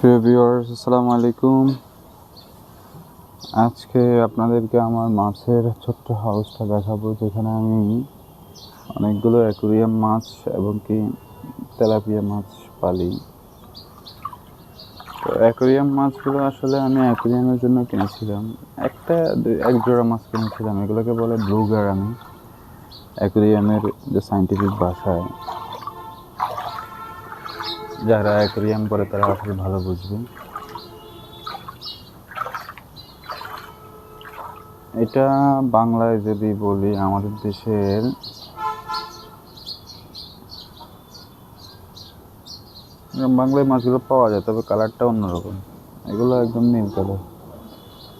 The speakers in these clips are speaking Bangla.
প্রিয় ভিউয়ার্স, আসসালামু আলাইকুম। আজকে আপনাদেরকে আমার মাছের ছোট্ট হাউসটা দেখাবো, যেখানে আমি অনেকগুলো অ্যাকুরিয়াম মাছ এবং কি তেলাপিয়া মাছ পালি। তো অ্যাকুরিয়াম মাছগুলো আসলে আমি অ্যাকুরিয়ামের জন্য কিনেছিলাম। এক জোড়া মাছ কিনেছিলাম। এগুলোকে বলে ব্লু গারামি, অ্যাকুরিয়ামের যে সায়েন্টিফিক ভাষায়। যারা অ্যাকুরিয়াম করে তারা আসলে ভালো বুঝবে। এটা বাংলায় যদি বলি, আমাদের দেশের বাংলায় মাছগুলো পাওয়া যায়, তবে কালারটা অন্যরকম। এগুলো একদম নীল কালার।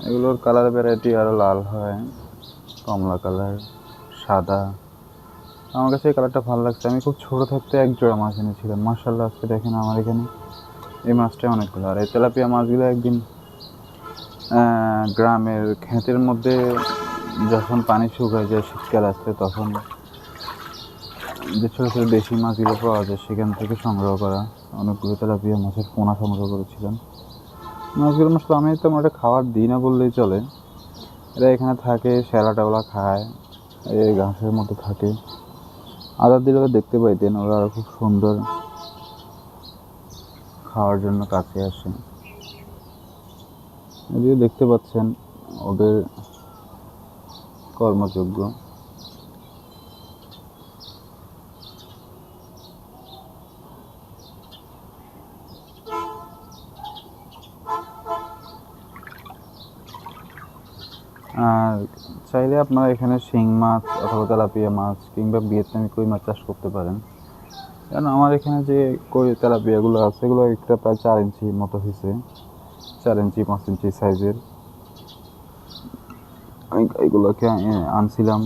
এগুলোর কালার ভ্যারাইটি আরও লাল হয়, কমলা কালার, সাদা। আমার কাছে এই কালারটা ভালো লাগছে। আমি খুব ছোটো থাকতে এক জোড়া মাছ এনেছিলাম। মার্শাল্লাহ, আজকে দেখেন আমার এখানে এই মাছটা অনেকগুলো। আর এই তেলাপিয়া মাছগুলো একদিন গ্রামের ক্ষেতের মধ্যে যখন পানি শুকায় যায়, শীতকাল আসছে, তখন যে ছোটো ছোটো দেশি মাছগুলো পাওয়া যায় সেখান থেকে সংগ্রহ করা অনেকগুলো তেলাপিয়া মাছের পোনা সংগ্রহ করেছিলাম। মাছগুলো আসলে আমি তেমন একটা খাবার দিই না বললেই চলে। এরা এখানে থাকে, শ্যাওলা টেওলা খায়, এই ঘাসের মধ্যে থাকে। আদার দিলে দেখতে পাইতেন ওরা খুব সুন্দর খাওয়ার জন্য কাছে আসে। যদিও দেখতে পাচ্ছেন ওদের কর্মযোগ্য। আর চাইলে আপনারা এখানে শিং মাছ অথবা তেলাপিয়া মাছ কিংবা ভিয়েতনামি কই মাছ চাষ করতে পারেন। কারণ আমার এখানে যে কই তেলাপিয়াগুলো আছে, এগুলো একটা প্রায় 4 ইঞ্চি মতো হয়েছে, 4 ইঞ্চি 5 ইঞ্চি সাইজের। আমি এগুলোকে আনছিলাম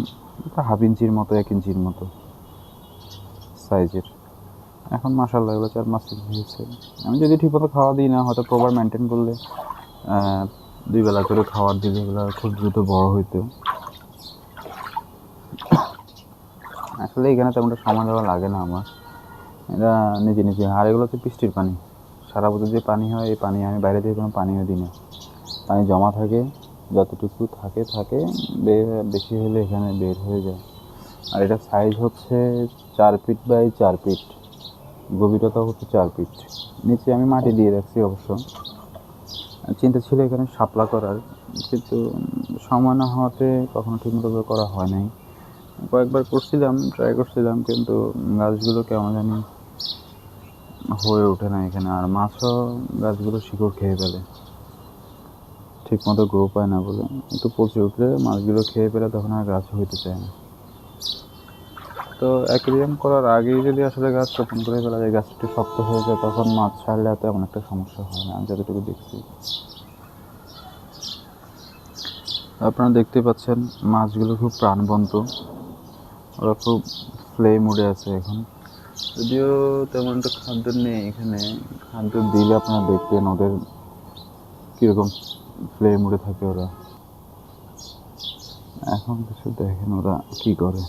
হাফ ইঞ্চির মতো, 1 ইঞ্চির মতো সাইজের। এখন মাশাআল্লাহ এগুলো 4-5 ইঞ্চি হয়েছে। আমি যদি ঠিকমতো খাওয়া দিই না, হয়তো প্রপার মেনটেন করলে 2 বেলা করে খাবার দিলে এগুলো খুব দ্রুত বড় হইতো। আসলে এখানে তেমন একটা সময় দেওয়া লাগে না আমার, এরা নিজে নিজে। আর এগুলো হচ্ছে বৃষ্টির পানি, সারা বছর যে পানি হয়, এই পানি আমি বাইরে থেকে কোনো পানিও দিই না। পানি জমা থাকে, যতটুকু থাকে বেশি হলে এখানে বের হয়ে যায়। আর এটা সাইজ হচ্ছে 4 ফিট বাই 4 ফিট, গভীরতা হচ্ছে 4 ফিট। নিচে আমি মাটি দিয়ে রাখছি অবশ্য। চিন্তা ছিল এখানে শাপলা করার, কিন্তু সময় না হওয়াতে কখনো ঠিকমতো করা হয় নাই। কয়েকবার ট্রাই করছিলাম, কিন্তু গাছগুলো কেমন জানি হয়ে ওঠে না এখানে। আর মাছও গাছগুলো শিকড় খেয়ে ফেলে, ঠিকমতো গ্রো পায় না বলে। একটু পচে উঠলে মাছগুলো খেয়ে ফেলে, তখন আর গাছ হইতে চায় না। তো অ্যাকুরিয়াম করার আগেই যদি আসলে গাছ রোপণ করে ফেলা যায়, গাছটা একটু শক্ত হয়ে যায়, তখন মাছ ছাড়লে তেমন একটা সমস্যা হয় না, আমি যতটুকু দেখছি। আপনারা দেখতে পাচ্ছেন মাছগুলো খুব প্রাণবন্ত, ওরা খুব প্লে মুডে আছে এখন। যদিও তেমন একটা খাদ্য নেই এখানে, খাদ্য দিলে আপনারা দেখবেন ওদের কীরকম প্লে মুডে থাকে ওরা। এখন কিছু দেখেন ওরা কি করে।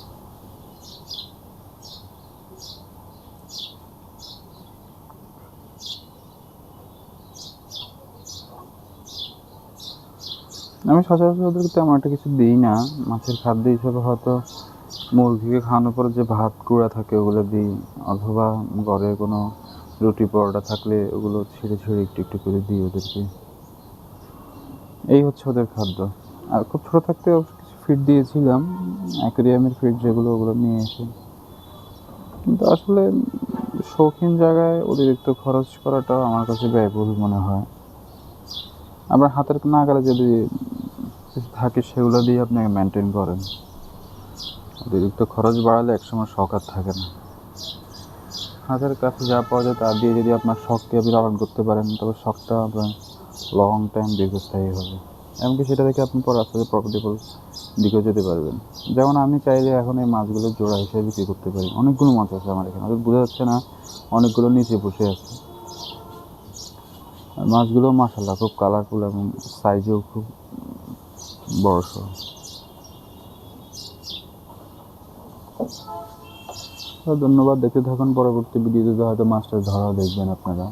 আমি সচরাচর ওদেরকে তেমন একটা কিছু দিই না। মাছের খাদ্য হিসেবে হয়তো মুরগিকে খাওয়ানোর পরে যে ভাত কুড়া থাকে ওগুলো দিই, অথবা ঘরে কোনো রুটি পরোটা থাকলে ওগুলো ছিঁড়ে ছিঁড়ে একটু একটু করে দিই ওদেরকে। এই হচ্ছে ওদের খাদ্য। আর খুব ছোটো থাকতে কিছু ফিড দিয়েছিলাম, অ্যাকুরিয়ামের ফিড যেগুলো, ওগুলো নিয়ে এসে। কিন্তু আসলে শৌখিন জায়গায় অতিরিক্ত খরচ করাটাও আমার কাছে ব্যয়বহুল মনে হয়। আপনার হাতের নাগালে যদি কিছু থাকে সেগুলো দিয়ে আপনাকে মেনটেন করেন। অতিরিক্ত খরচ বাড়ালে একসময় শখ আর থাকে না। হাতের কাছে যা পাওয়া যায় তা দিয়ে যদি আপনার শখকে আপনি লালন করতে পারেন, তবে শখটা আপনার লং টাইম দীর্ঘস্থায়ী হবে। এমনকি সেটা দেখে আপনি পরে আস্তে আস্তে প্রফিটেবল দিকেও যেতে পারবেন। যেমন আমি চাইলে এখন এই মাছগুলো জোড়া হিসেবে বিক্রি করতে পারি। অনেকগুলো মাছ আছে আমার এখানে, ওদের বোঝা যাচ্ছে না, অনেকগুলো নিচে বসে আছে। আর মাছগুলো মাশাআল্লাহ খুব কালারফুল এবং সাইজেও খুব বড়সড়। ধন্যবাদ, দেখতে থাকুন। পরবর্তী ভিডিওতে হয়তো মাছটা ধরা দেখবেন আপনারা।